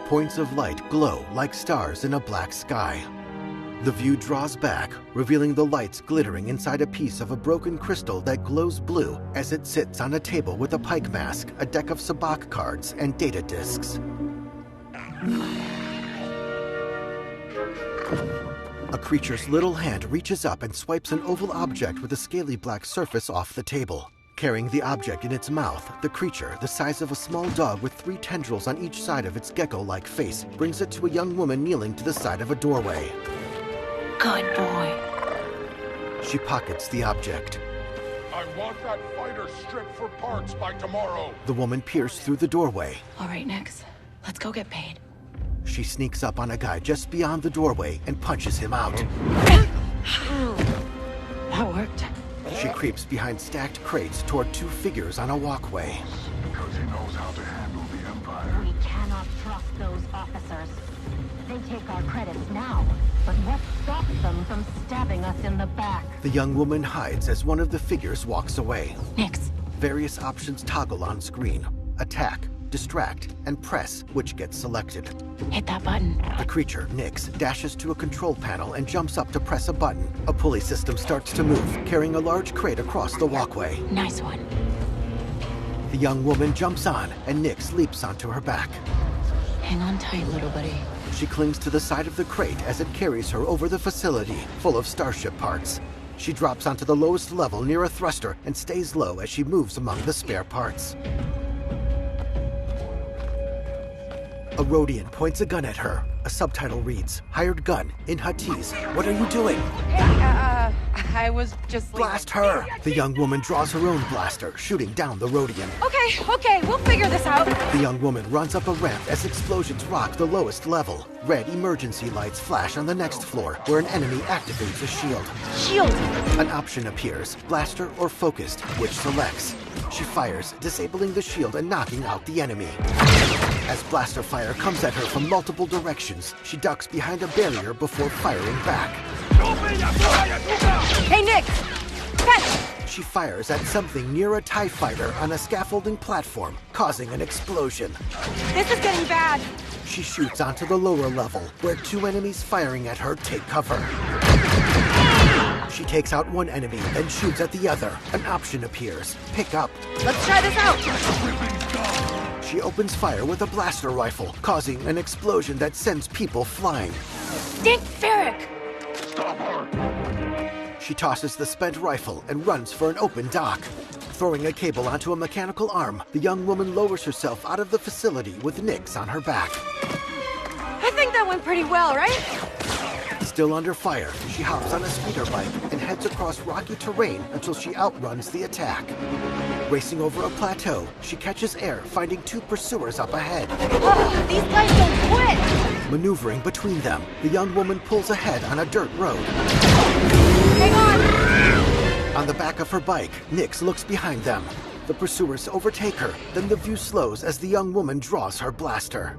Points of light glow like stars in a black sky. The view draws back, revealing the lights glittering inside a piece of a broken crystal that glows blue as it sits on a table with a pike mask, a deck of sabacc cards, and data discs. A creature's little hand reaches up and swipes an oval object with a scaly black surface off the table. Carrying the object in its mouth, the creature, the size of a small dog with 3 tendrils on each side of its gecko-like face, brings it to a young woman kneeling to the side of a doorway. Good boy. She pockets the object. I want that fighter strip for parts by tomorrow. The woman peers through the doorway. All right, Nix. Let's go get paid. She sneaks up on a guy just beyond the doorway and punches him out. That worked. She creeps behind stacked crates toward 2 figures on a walkway. Because he knows how to handle the Empire. We cannot trust those officers. They take our credits now, but what stops them from stabbing us in the back? The young woman hides as one of the figures walks away. Nix. Various options toggle on screen. Attack, distract, and press, which gets selected. Hit that button. The creature, Nix, dashes to a control panel and jumps up to press a button. A pulley system starts to move, carrying a large crate across the walkway. Nice one. The young woman jumps on, and Nix leaps onto her back. Hang on tight, little buddy. She clings to the side of the crate as it carries her over the facility, full of starship parts. She drops onto the lowest level near a thruster and stays low as she moves among the spare parts. A Rhodian points a gun at her. A subtitle reads, "Hired gun, in Huttese. What are you doing?" I was just leaving. Blast her! The young woman draws her own blaster, shooting down the Rhodian. Okay, we'll figure this out. The young woman runs up a ramp as explosions rock the lowest level. Red emergency lights flash on the next floor, where an enemy activates a shield. Shield! An option appears, blaster or focused, which selects. She fires, disabling the shield and knocking out the enemy. As blaster fire comes at her from multiple directions, she ducks behind a barrier before firing back. Hey, Nick! Catch! She fires at something near a TIE fighter on a scaffolding platform, causing an explosion. This is getting bad. She shoots onto the lower level, where 2 enemies firing at her take cover. She takes out one enemy, then shoots at the other. An option appears. Pick up. Let's try this out. She opens fire with a blaster rifle, causing an explosion that sends people flying. Dick Ferrick! Stop her! She tosses the spent rifle and runs for an open dock. Throwing a cable onto a mechanical arm, the young woman lowers herself out of the facility with Nix on her back. I think that went pretty well, right? Still under fire, she hops on a speeder bike and heads across rocky terrain until she outruns the attack. Racing over a plateau, she catches air, finding 2 pursuers up ahead. These guys don't quit! Maneuvering between them, the young woman pulls ahead on a dirt road. Hang on! On the back of her bike, Nix looks behind them. The pursuers overtake her, then the view slows as the young woman draws her blaster.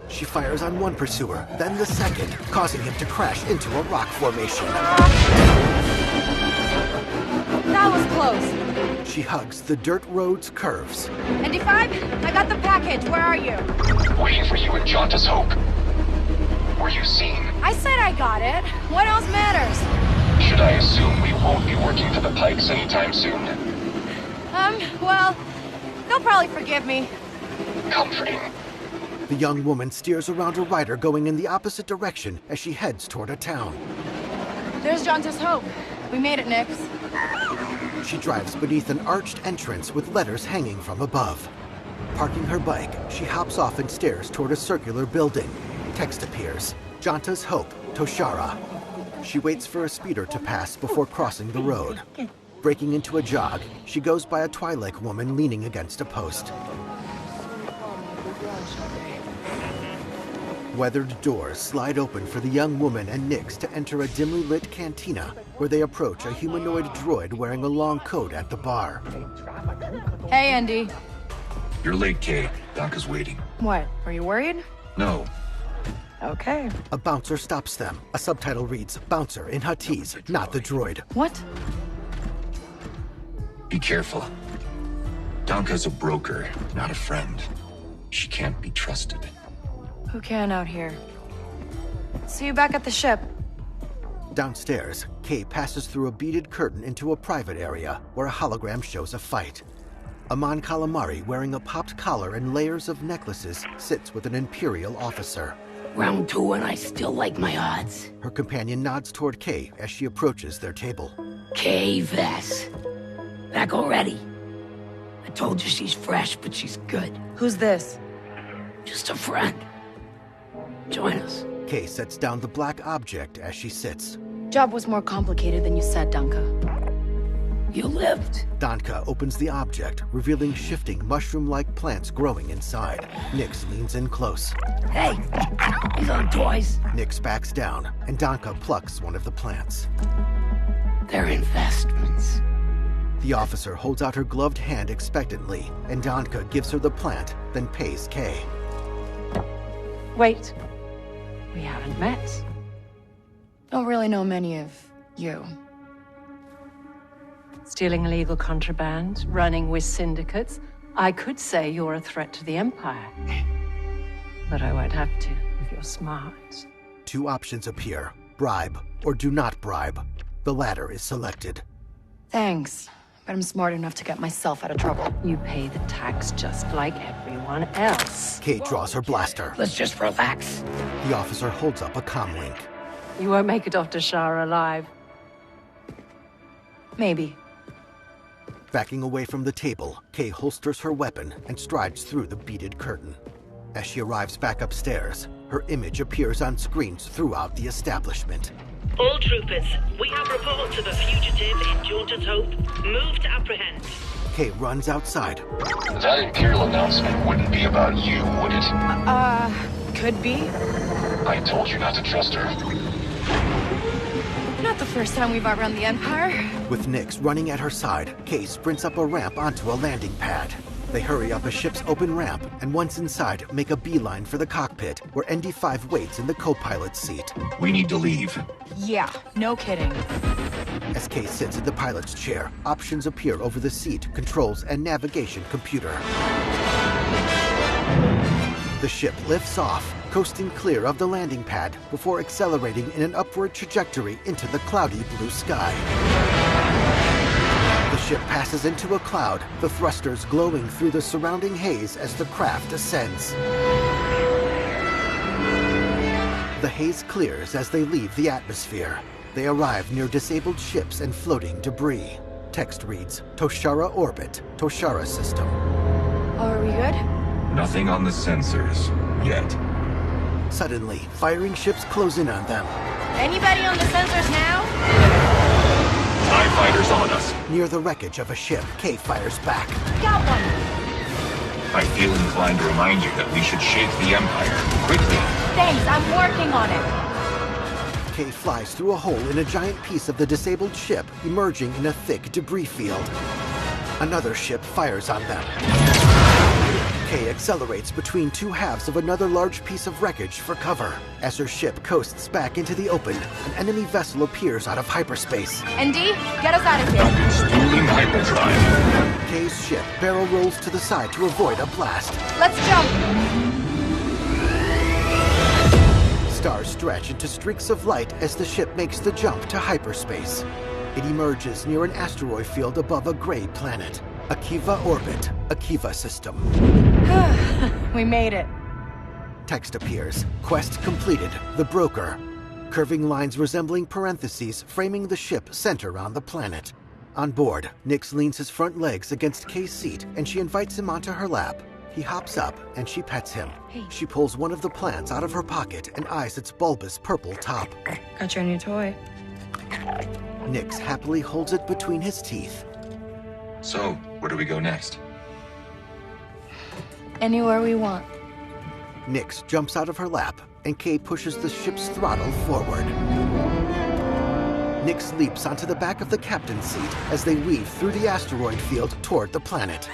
She fires on one pursuer, then the second, causing him to crash into a rock formation. That was close. She hugs the dirt road's curves. ND5, I got the package. Where are you? Waiting for you at Jaunta's Hope. Were you seen? I said I got it. What else matters? Should I assume we won't be working for the Pikes anytime soon? Well, they'll probably forgive me. Comforting. The young woman steers around a rider going in the opposite direction as she heads toward a town. There's Jaunta's Hope. We made it, Nix. She drives beneath an arched entrance with letters hanging from above. Parking her bike, she hops off and stares toward a circular building. Text appears. Jaunta's Hope, Toshara. She waits for a speeder to pass before crossing the road. Breaking into a jog, she goes by a Twi'lek woman leaning against a post. Weathered doors slide open for the young woman and Nix to enter a dimly lit cantina, where they approach a humanoid droid wearing a long coat at the bar. Hey, Andy. You're late, Kay. Donka's waiting. What? Are you worried? No. Okay. A bouncer stops them. A subtitle reads, "Bouncer" in Huttese, not the droid. What? Be careful. Donka's a broker, not a friend. She can't be trusted. Who can out here? See you back at the ship. Downstairs, Kay passes through a beaded curtain into a private area where a hologram shows a fight. Amon Calamari, wearing a popped collar and layers of necklaces, sits with an Imperial officer. Round 2 and I still like my odds. Her companion nods toward Kay as she approaches their table. Kay Vess. Back already? I told you she's fresh, but she's good. Who's this? Just a friend. Join us. Kay sets down the black object as she sits. Job was more complicated than you said, Danka. You lived. Danka opens the object, revealing shifting mushroom-like plants growing inside. Nix leans in close. Hey, these aren't toys. Nix backs down, and Danka plucks one of the plants. They're investments. The officer holds out her gloved hand expectantly, and Danka gives her the plant, then pays Kay. Wait. We haven't met. Don't really know many of you. Stealing illegal contraband, running with syndicates. I could say you're a threat to the Empire. But I won't have to, if you're smart. 2 options appear: bribe or do not bribe. The latter is selected. Thanks, but I'm smart enough to get myself out of trouble. You pay the tax just like everyone else. Kay draws her blaster. Let's just relax. The officer holds up a comlink. You won't make it off to Shara alive. Maybe. Backing away from the table, Kay holsters her weapon and strides through the beaded curtain. As she arrives back upstairs, her image appears on screens throughout the establishment. All troopers, we have reports of a fugitive in Jaunter's Hope. Move to apprehend. Kay runs outside. That Imperial announcement wouldn't be about you, would it? Could be. I told you not to trust her. Not the first time we've outrun the Empire. With Nix running at her side, Kay sprints up a ramp onto a landing pad. They hurry up a ship's open ramp, and once inside, make a beeline for the cockpit, where ND5 waits in the co-pilot's seat. We need to leave. Yeah, no kidding. As Kay sits in the pilot's chair, options appear over the seat, controls, and navigation computer. The ship lifts off, coasting clear of the landing pad before accelerating in an upward trajectory into the cloudy blue sky. The ship passes into a cloud, the thrusters glowing through the surrounding haze as the craft ascends. The haze clears as they leave the atmosphere. They arrive near disabled ships and floating debris. Text reads, Toshara Orbit, Toshara System. Oh, are we good? Nothing on the sensors. Yet. Suddenly, firing ships close in on them. Anybody on the sensors now? TIE fighters on us. Near the wreckage of a ship, Kay fires back. Got one. I feel inclined to remind you that we should shake the Empire. Quickly. Thanks, I'm working on it. Kay flies through a hole in a giant piece of the disabled ship, emerging in a thick debris field. Another ship fires on them. Kay accelerates between 2 halves of another large piece of wreckage for cover. As her ship coasts back into the open, an enemy vessel appears out of hyperspace. ND, get us out of here. Spooling hyperdrive. Kay's ship barrel rolls to the side to avoid a blast. Let's jump. Stars stretch into streaks of light as the ship makes the jump to hyperspace. It emerges near an asteroid field above a gray planet. Akiva Orbit, Akiva System. We made it. Text appears. Quest completed. The Broker. Curving lines resembling parentheses framing the ship center on the planet. On board, Nix leans his front legs against Kay's seat and she invites him onto her lap. He hops up and she pets him. Hey. She pulls one of the plants out of her pocket and eyes its bulbous purple top. Got your new toy. Nix happily holds it between his teeth. So, where do we go next? Anywhere we want. Nix jumps out of her lap, and Kay pushes the ship's throttle forward. Nix leaps onto the back of the captain's seat as they weave through the asteroid field toward the planet.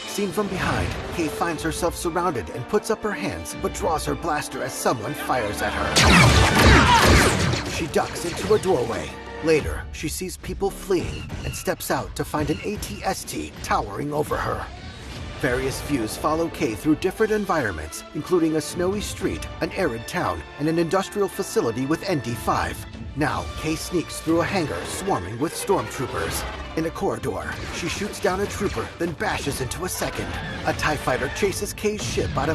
Seen from behind, Kay finds herself surrounded and puts up her hands, but draws her blaster as someone fires at her. She ducks into a doorway. Later, she sees people fleeing and steps out to find an AT-ST towering over her. Various views follow Kay through different environments, including a snowy street, an arid town, and an industrial facility with ND5. Now, Kay sneaks through a hangar swarming with stormtroopers. In a corridor, she shoots down a trooper, then bashes into a second. A TIE fighter chases Kay's ship out of